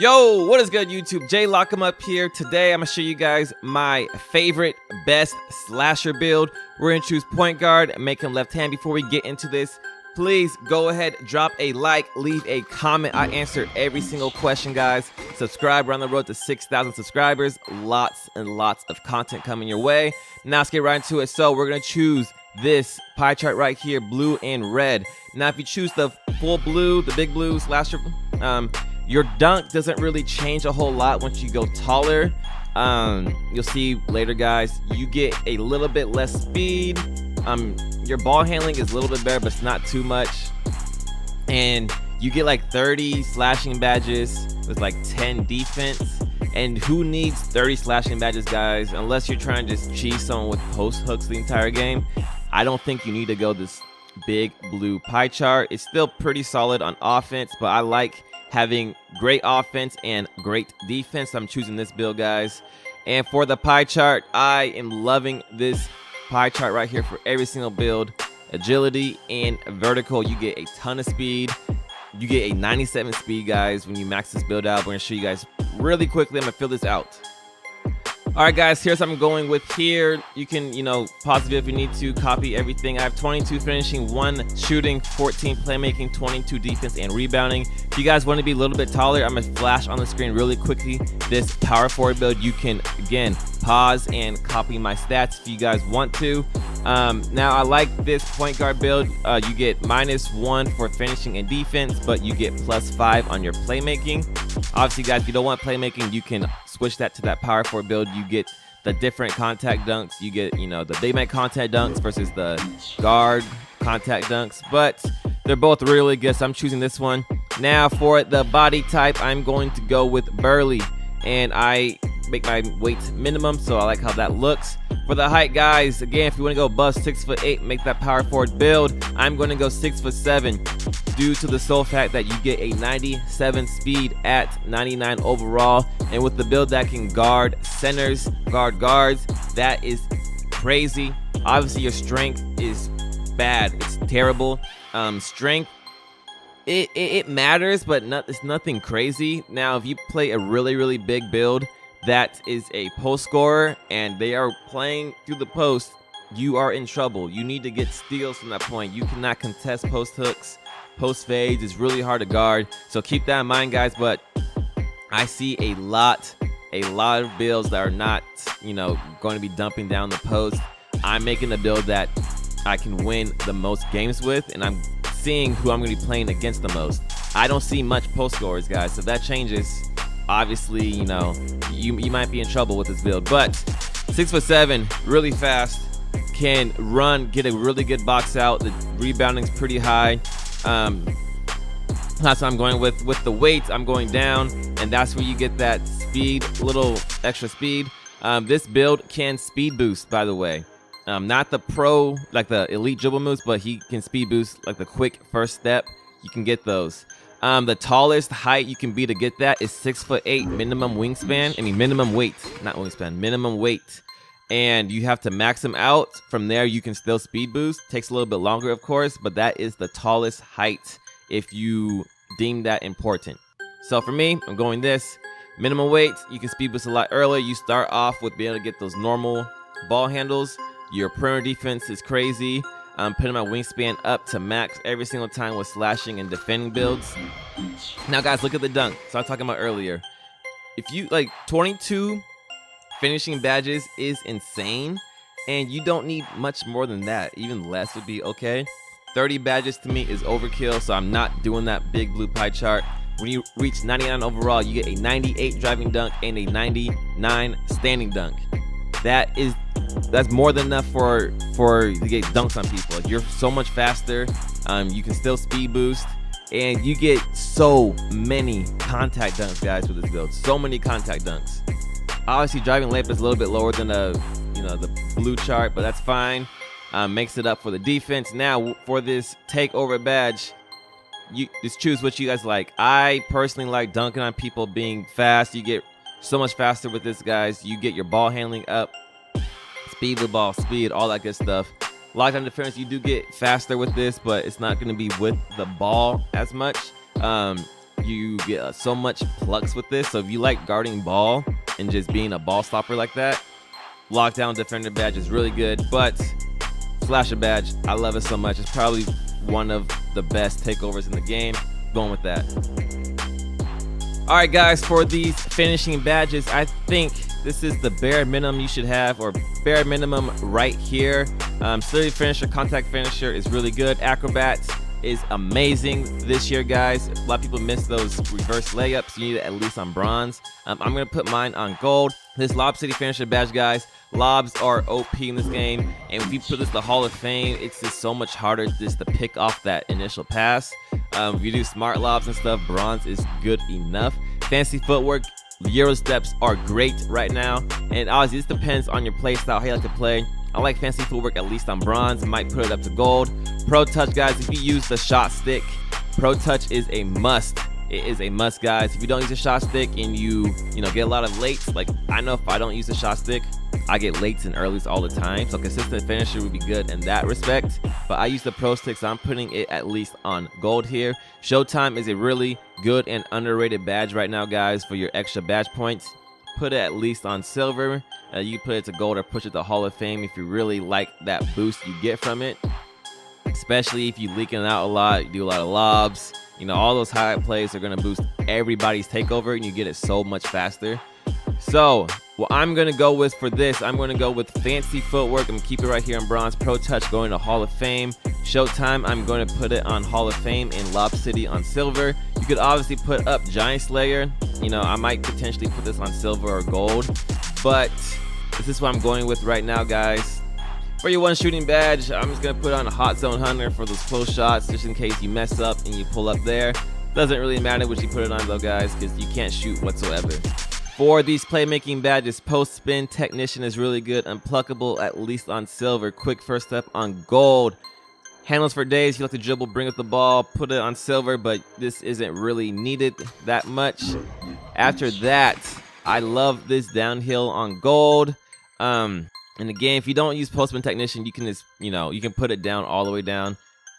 Yo, what is good, YouTube? JLockEmUp here. Today, I'm gonna show you guys my favorite, best slasher build. We're gonna choose point guard and make him left hand. Before we get into this, please go ahead, drop a like, leave a comment. I answer every single question, guys. Subscribe. We're on the road to 6,000 subscribers. Lots and lots of content coming your way. Now, let's get right into it. So, we're gonna choose this pie chart right here, blue and red. Now, if you choose the full blue, the big blue slasher, your dunk doesn't really change a whole lot once you go taller. You'll see later, guys, you get a little bit less speed. Your ball handling is a little bit better, but it's not too much. And you get like 30 slashing badges with like 10 defense. And who needs 30 slashing badges, guys? Unless you're trying to just cheese someone with post hooks the entire game. I don't think you need to go this big blue pie chart. It's still pretty solid on offense, but I like having great offense and great defense. I'm choosing this build, guys. And for the pie chart, I am loving this pie chart right here for every single build. Agility and vertical, you get a ton of speed. You get a 97 speed, guys, when you max this build out. We're gonna show you guys really quickly. I'm gonna fill this out. All right, guys, here's what I'm going with here. You can, pause the video if you need to, copy everything. I have 22 finishing, 1 shooting, 14 playmaking, 22 defense and rebounding. If you guys want to be a little bit taller, I'm going to flash on the screen really quickly this power forward build. You can, again, pause and copy my stats if you guys want to. Now, I like this point guard build. You get -1 for finishing and defense, but you get +5 on your playmaking. Obviously, guys, if you don't want playmaking, you can switch that to that power forward build. You get the different contact dunks. You get, the big man contact dunks versus the guard contact dunks, but they're both really good, so I'm choosing this one. Now, for the body type, I'm going to go with burly, and I make my weight minimum, so I like how that looks. For the height, guys, again, if you want to go above 6'8", make that power forward build, I'm going to go 6'7", due to the sole fact that you get a 97 speed at 99 overall, and with the build that can guard centers, guard guards, that is crazy. Obviously, your strength is bad. It's terrible. Strength, it matters, but it's nothing crazy. Now, if you play a really big build that is a post scorer and they are playing through the post, you are in trouble. You need to get steals from that point. You cannot contest post hooks, post fades. It's really hard to guard, so keep that in mind, guys. But I see a lot of builds that are not, going to be dumping down the post. I'm making a build that I can win the most games with, and I'm seeing who I'm going to be playing against the most. I don't see much post scorers, guys. So if that changes, obviously, you might be in trouble with this build. But 6'7", really fast, can run, get a really good box out. The rebounding's pretty high. That's what I'm going with. With the weight, I'm going down, and that's where you get that speed, little extra speed. This build can speed boost, by the way. Not the pro, like the elite dribble moves, but he can speed boost, like the quick first step. You can get those. The tallest height you can be to get that is 6'8", minimum wingspan. I mean, minimum weight, not wingspan, minimum weight. And you have to max them out. From there, you can still speed boost. Takes a little bit longer, of course, but that is the tallest height if you deem that important. So for me, I'm going this. Minimum weight, you can speed boost a lot earlier. You start off with being able to get those normal ball handles. Your perimeter defense is crazy. I'm putting my wingspan up to max every single time with slashing and defending builds. Now, guys, look at the dunk. So I was talking about earlier. If you like 22 finishing badges is insane, and you don't need much more than that. Even less would be okay. 30 badges to me is overkill, so I'm not doing that big blue pie chart. When you reach 99 overall, you get a 98 driving dunk and a 99 standing dunk. That's more than enough for to get dunks on people. You're so much faster. You can still speed boost, and you get so many contact dunks, guys, with this build. So many contact dunks. Obviously, driving layup is a little bit lower than the blue chart, but that's fine. Makes it up for the defense. Now, for this takeover badge, you just choose what you guys like. I personally like dunking on people, being fast. You get so much faster with this, guys. You get your ball handling up, speed with ball, speed, all that good stuff. Lockdown defense, you do get faster with this, but it's not going to be with the ball as much. you get so much flux with this. So if you like guarding ball and just being a ball stopper like that, Lockdown Defender badge is really good. But Slasher badge, I love it so much. It's probably one of the best takeovers in the game. Going with that. All right, guys, for these finishing badges, I think this is the bare minimum you should have, or bare minimum right here. Slurry Finisher, Contact Finisher is really good. Acrobat is amazing this year, guys. A lot of people miss those reverse layups. You need it at least on bronze. I'm going to put mine on gold. This Lob City Finisher badge, guys, lobs are OP in this game, and if you put this in the Hall of Fame, it's just so much harder just to pick off that initial pass. If you do smart lobs and stuff, bronze is good enough. Fancy footwork, Euro steps are great right now, and obviously this depends on your play style, how you like to play. I like fancy footwork at least on bronze. Might put it up to gold. Pro touch, guys, if you use the shot stick, pro touch is a must. It is a must, guys. If you don't use a shot stick and you get a lot of lates, like I know if I don't use a shot stick, I get lates and earlies all the time. So consistent finisher would be good in that respect. But I use the pro stick, so I'm putting it at least on gold here. Showtime is a really good and underrated badge right now, guys, for your extra badge points. Put it at least on silver. You put it to gold or push it to Hall of Fame if you really like that boost you get from it. Especially if you leaking out a lot, you do a lot of lobs. All those highlight plays are going to boost everybody's takeover, and you get it so much faster. So what I'm going to go with for this, I'm going to go with fancy footwork. I'm going to keep it right here on bronze. Pro touch going to Hall of Fame. Showtime, I'm going to put it on Hall of Fame, and Lob City on silver. You could obviously put up Giant Slayer. I might potentially put this on silver or gold, but this is what I'm going with right now, guys. For your one shooting badge, I'm just going to put on a Hot Zone Hunter for those close shots, just in case you mess up and you pull up there. Doesn't really matter what you put it on though, guys, because you can't shoot whatsoever. For these playmaking badges, Post Spin Technician is really good. Unpluckable at least on silver. Quick First Step on gold. Handles for days, you like to dribble, bring up the ball, put it on silver, but this isn't really needed that much. After that, I love this downhill on gold. And again, if you don't use Postman Technician, you can just, you can put it down all the way down.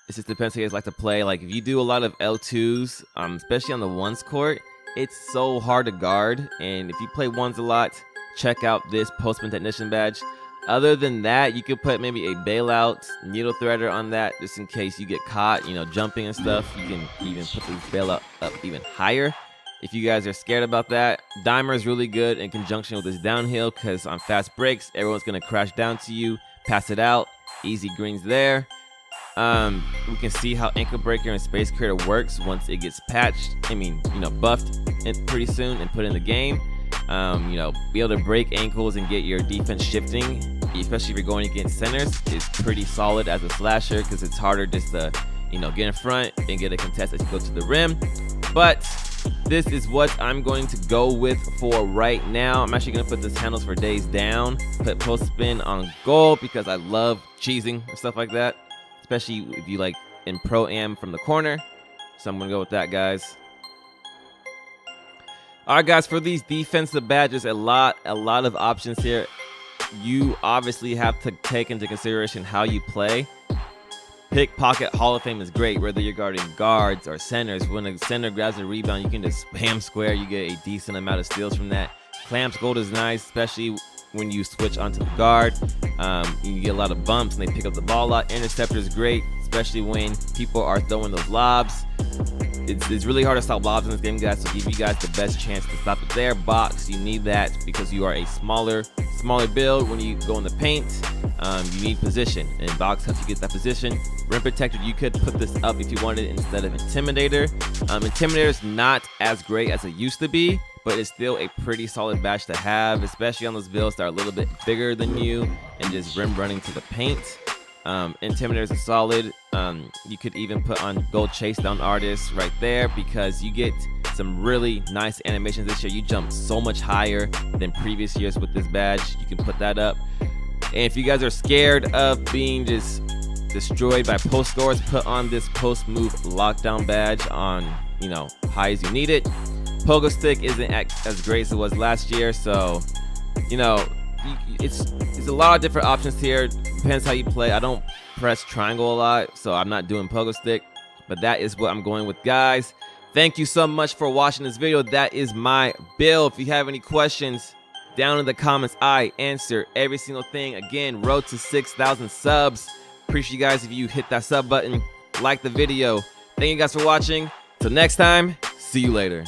It just depends how you guys like to play. Like if you do a lot of L2s, especially on the ones court, it's so hard to guard. And if you play ones a lot, check out this Postman Technician badge. Other than that, you could put maybe a bailout needle threader on that, just in case you get caught, jumping and stuff. You can even put this bailout up even higher if you guys are scared about that. Dimer is really good in conjunction with this downhill, because on fast breaks, everyone's going to crash down to you, pass it out, easy greens there. We can see how Ankle Breaker and Space Creator works once it gets patched. Buffed pretty soon and put in the game. Be able to break ankles and get your defense shifting, especially if you're going against centers, is pretty solid as a slasher, because it's harder just to, get in front and get a contest as you go to the rim. But this is what I'm going to go with for right now. I'm actually going to put this handles for days down, put Post Spin on gold, because I love cheesing and stuff like that, especially if you like in Pro-Am from the corner. So I'm going to go with that, guys. All right, guys, for these defensive badges, a lot of options here. You obviously have to take into consideration how you play. Pickpocket Hall of Fame is great, whether you're guarding guards or centers. When a center grabs a rebound, you can just spam square. You get a decent amount of steals from that. Clamps gold is nice, especially when you switch onto the guard. You get a lot of bumps and they pick up the ball a lot. Interceptor is great, especially when people are throwing those lobs. It's really hard to stop lobs in this game, guys, so give you guys the best chance to stop it there. Box, you need that because you are a smaller build. When you go in the paint, you need position, and box helps you get that position. Rim Protector, you could put this up if you wanted instead of Intimidator. Intimidator is not as great as it used to be, but it's still a pretty solid badge to have, especially on those builds that are a little bit bigger than you and just rim running to the paint. Intimidator is a solid. You could even put on Gold Chase Down Artist right there, because you get some really nice animations this year. You jump so much higher than previous years with this badge. You can put that up. And if you guys are scared of being just destroyed by post scores, put on this post move lockdown badge on high as you need it. Pogo stick isn't as great as it was last year, so it's a lot of different options here. Depends how you play. I don't press triangle a lot, so I'm not doing pogo stick, but that is what I'm going with, guys. Thank you so much for watching this video. That is my build. If you have any questions, down in the comments, I answer every single thing. Again, road to 6,000 subs. Appreciate you guys if you hit that sub button, like the video. Thank you guys for watching. Till next time, see you later.